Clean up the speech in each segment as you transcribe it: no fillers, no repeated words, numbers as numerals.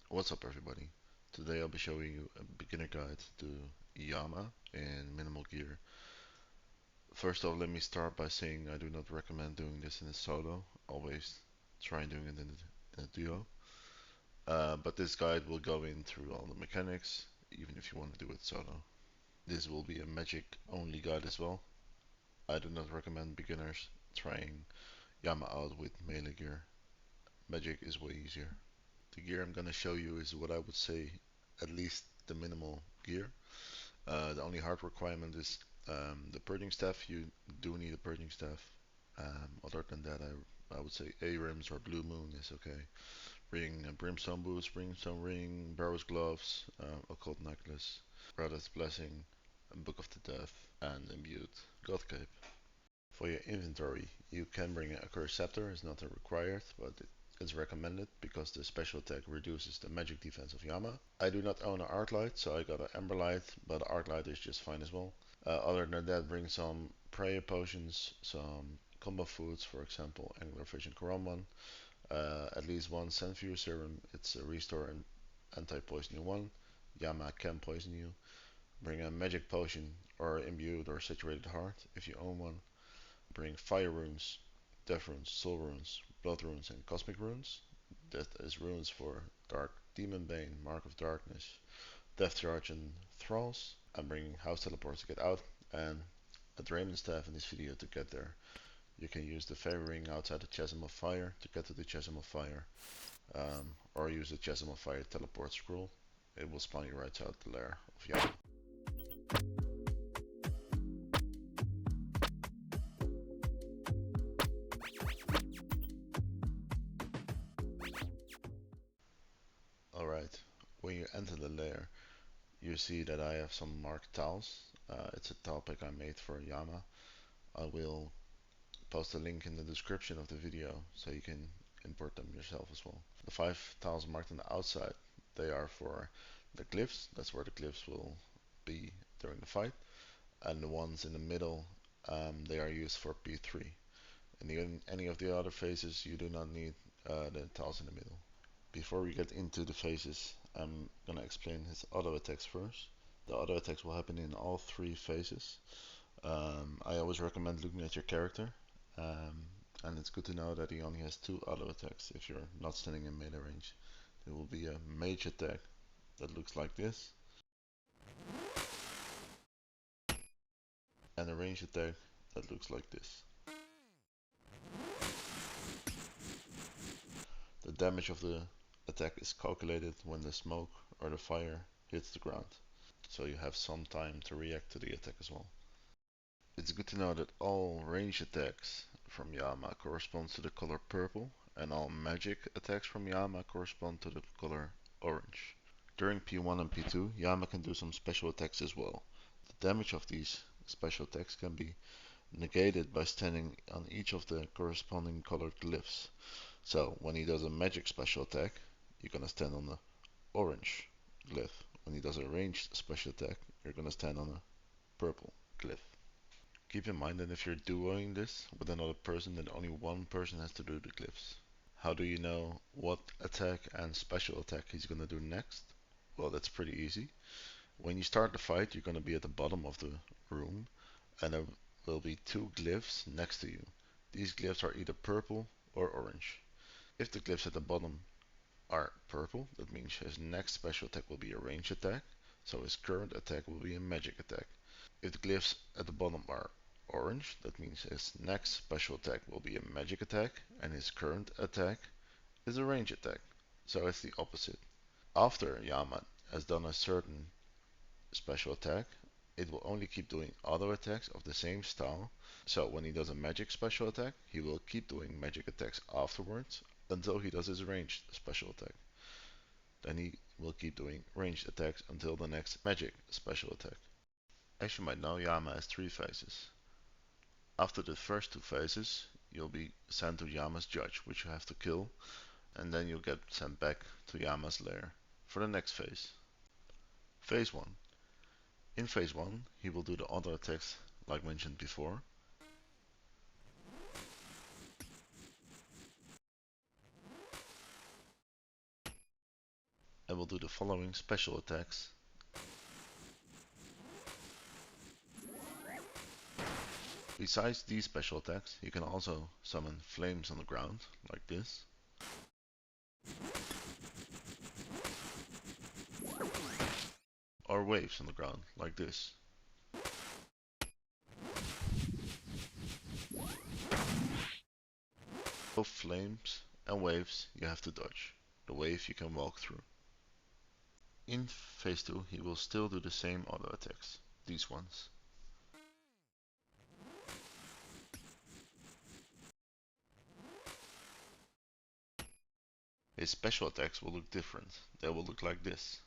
What's up everybody? Today I'll be showing you a beginner guide to Yama in minimal gear. First off, let me start by saying I do not recommend doing this in a solo. Always try doing it in a duo. But this guide will go in through all the mechanics, even if you want to do it solo. This will be a magic only guide as well. I do not recommend beginners trying Yama out with melee gear. Magic is way easier. The gear I'm gonna show you is what I would say at least the minimal gear. The only hard requirement is the Purging Staff. You do need a Purging Staff. Other than that, I would say A-Rims or Blue Moon is okay. Bring Brimstone Boots, Brimstone Ring, Barrow's Gloves, Occult Necklace, Radha's Blessing, Book of the Death, and Imbued God Cape. For your inventory, you can bring a Cursed Scepter, it's not required, but it's recommended because the special attack reduces the magic defense of Yama. I do not own an Arc Light, so I got an Ember Light, but Arc Light is just fine as well. Other than that, bring some prayer potions, some combo foods, for example, Anglerfish and Koraman. At least one Senfew Serum, it's a restore and anti-poisoning one. Yama can poison you. Bring a magic potion or imbued or saturated heart if you own one. Bring fire runes, death runes, soul runes, blood runes, and cosmic runes. That is runes for Dark Demonbane, Mark of Darkness, Death Charge, and Thralls. I'm bringing house teleports to get out, and a Draymond staff in this video to get there. You can use the fairy ring outside the Chasm of Fire to get to the Chasm of Fire, or use the Chasm of Fire teleport scroll. It will spawn you right out the lair of Yama. Alright, when you enter the lair, you see that I have some marked tiles. It's a tile pick I made for Yama. I will post a link in the description of the video so you can import them yourself as well. The 5 tiles marked on the outside, they are for the glyphs. That's where the glyphs will be during the fight. And the ones in the middle, they are used for P3. In any of the other phases, you do not need the tiles in the middle. Before we get into the phases, I'm gonna explain his auto attacks first. The auto attacks will happen in all 3 phases. I always recommend looking at your character, and it's good to know that he only has 2 auto attacks if you're not standing in melee range. There will be a mage attack that looks like this, and a range attack that looks like this. The damage of the attack is calculated when the smoke or the fire hits the ground, so you have some time to react to the attack as well. It's good to know that all range attacks from Yama correspond to the color purple, and all magic attacks from Yama correspond to the color orange. During P1 and P2, Yama can do some special attacks as well. The damage of these special attacks can be negated by standing on each of the corresponding colored glyphs. So when he does a magic special attack, you're gonna stand on the orange glyph. When he does a ranged special attack, you're gonna stand on a purple glyph. Keep in mind that if you're duoing this with another person, then only one person has to do the glyphs. How do you know what attack and special attack he's gonna do next? Well, that's pretty easy. When you start the fight, you're gonna be at the bottom of the room, and there will be 2 glyphs next to you. These glyphs are either purple or orange. If the glyphs at the bottom are purple, that means his next special attack will be a range attack, so his current attack will be a magic attack. If the glyphs at the bottom are orange, that means his next special attack will be a magic attack, and his current attack is a range attack. So it's the opposite. After Yama has done a certain special attack, it will only keep doing auto attacks of the same style. So when he does a magic special attack, he will keep doing magic attacks afterwards until he does his ranged special attack. Then he will keep doing ranged attacks until the next magic special attack. As you might know, Yama has 3 phases. After the first 2 phases, you'll be sent to Yama's judge, which you have to kill, and then you'll get sent back to Yama's lair for the next phase. Phase 1. In phase 1, he will do the auto attacks like mentioned before. that will do the following special attacks. Besides these special attacks, you can also summon flames on the ground, like this. Or waves on the ground, like this. Both flames and waves you have to dodge. The wave you can walk through. In phase 2 he will still do the same auto attacks, these ones. His special attacks will look different, they will look like this.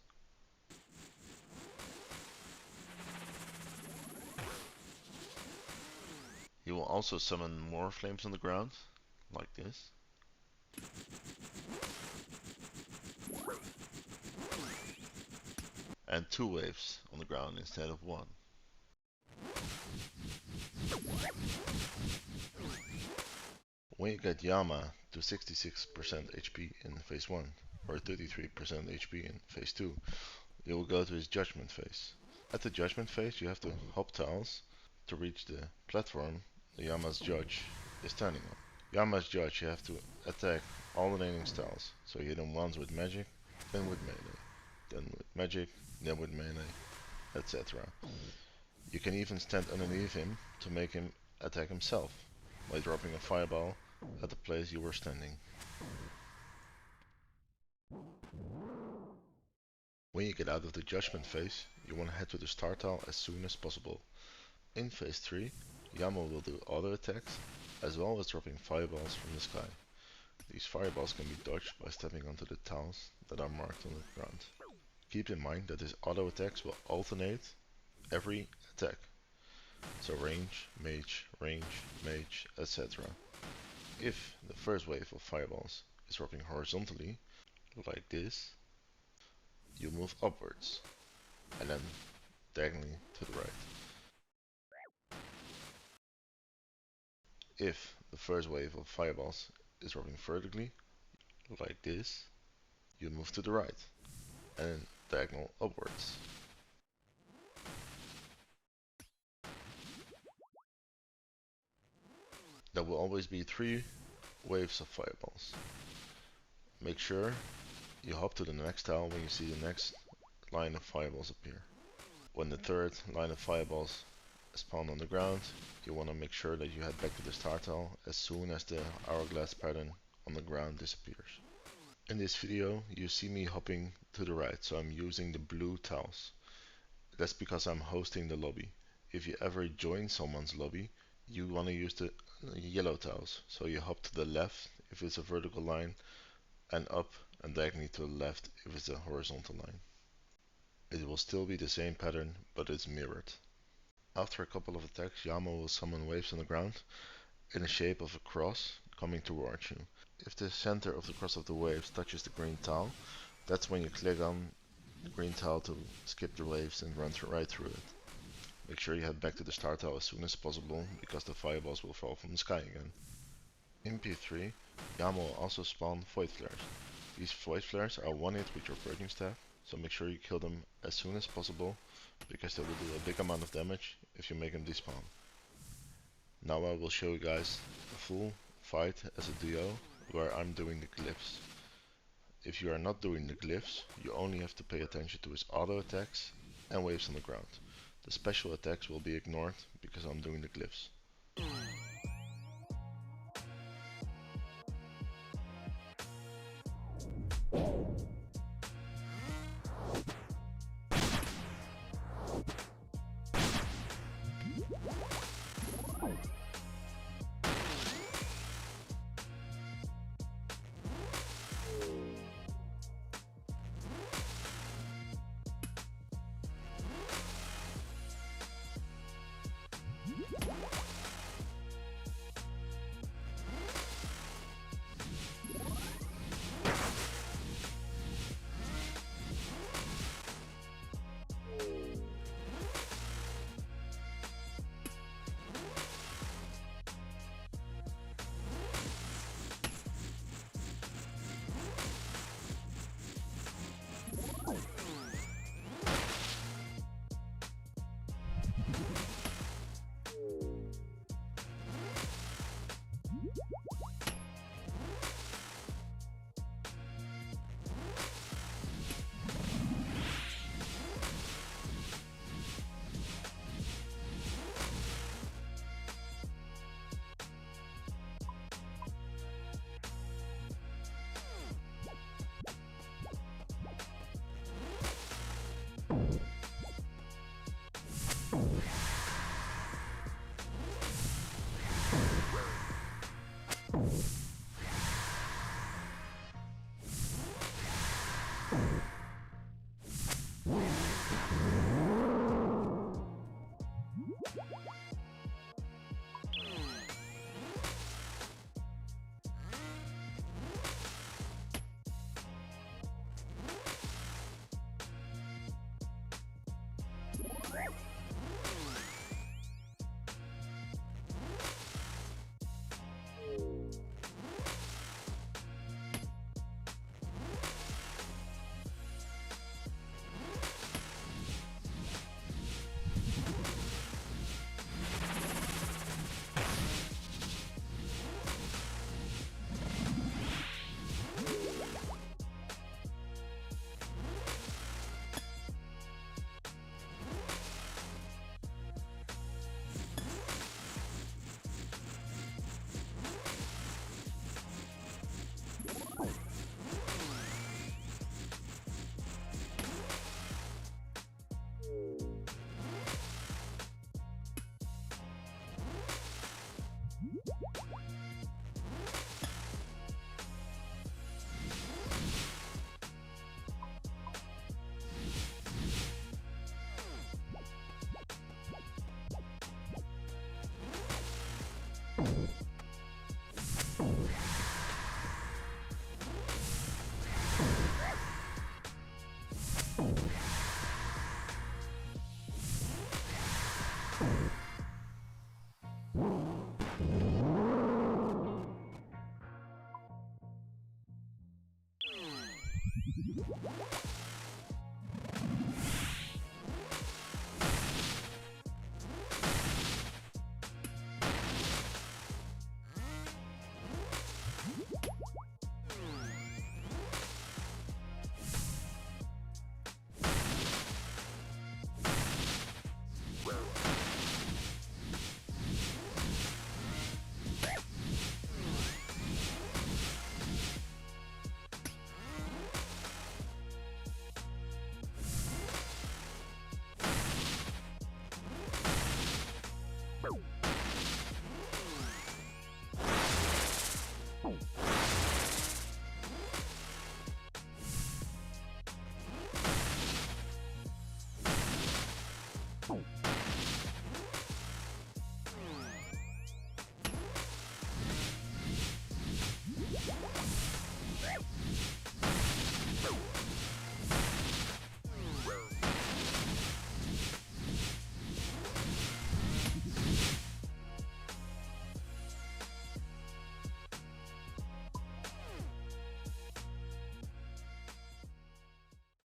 He will also summon more flames on the ground, like this. And 2 waves on the ground instead of 1. When you get Yama to 66% HP in phase 1 or 33% HP in phase 2, you will go to his judgment phase. At the judgment phase you have to hop tiles to reach the platform the Yama's judge is standing on. Yama's judge you have to attack all the remaining styles, so you hit him once with magic, then with melee, then with magic, then with melee, etc. You can even stand underneath him to make him attack himself by dropping a fireball at the place you were standing. When you get out of the judgment phase, you want to head to the start tile as soon as possible. In phase 3, Yama will do auto attacks as well as dropping fireballs from the sky. These fireballs can be dodged by stepping onto the tiles that are marked on the ground. Keep in mind that his auto attacks will alternate every attack. So range, mage, etc. If the first wave of fireballs is dropping horizontally, like this, you move upwards and then diagonally to the right. If the first wave of fireballs is dropping vertically, like this, you move to the right and diagonal upwards. There will always be 3 waves of fireballs. Make sure you hop to the next tile when you see the next line of fireballs appear. When the third line of fireballs spawn on the ground, you want to make sure that you head back to the start tile as soon as the hourglass pattern on the ground disappears. In this video you see me hopping to the right, so I'm using the blue tiles. That's because I'm hosting the lobby. If you ever join someone's lobby, you want to use the yellow tiles, so you hop to the left if it's a vertical line and up and diagonally to the left if it's a horizontal line. It will still be the same pattern, but it's mirrored. After a couple of attacks, Yama will summon waves on the ground in the shape of a cross coming towards you. If the center of the cross of the waves touches the green tile, that's when you click on the green tile to skip the waves and run right through it. Make sure you head back to the start tile as soon as possible, because the fireballs will fall from the sky again. In P3, Yama will also spawn void flares. These void flares are one hit with your Purging Staff, so make sure you kill them as soon as possible, because they will do a big amount of damage if you make them despawn. Now I will show you guys a full fight as a duo where I'm doing the glyphs. If you are not doing the glyphs, you only have to pay attention to his auto attacks and waves on the ground. The special attacks will be ignored because I'm doing the glyphs.